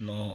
9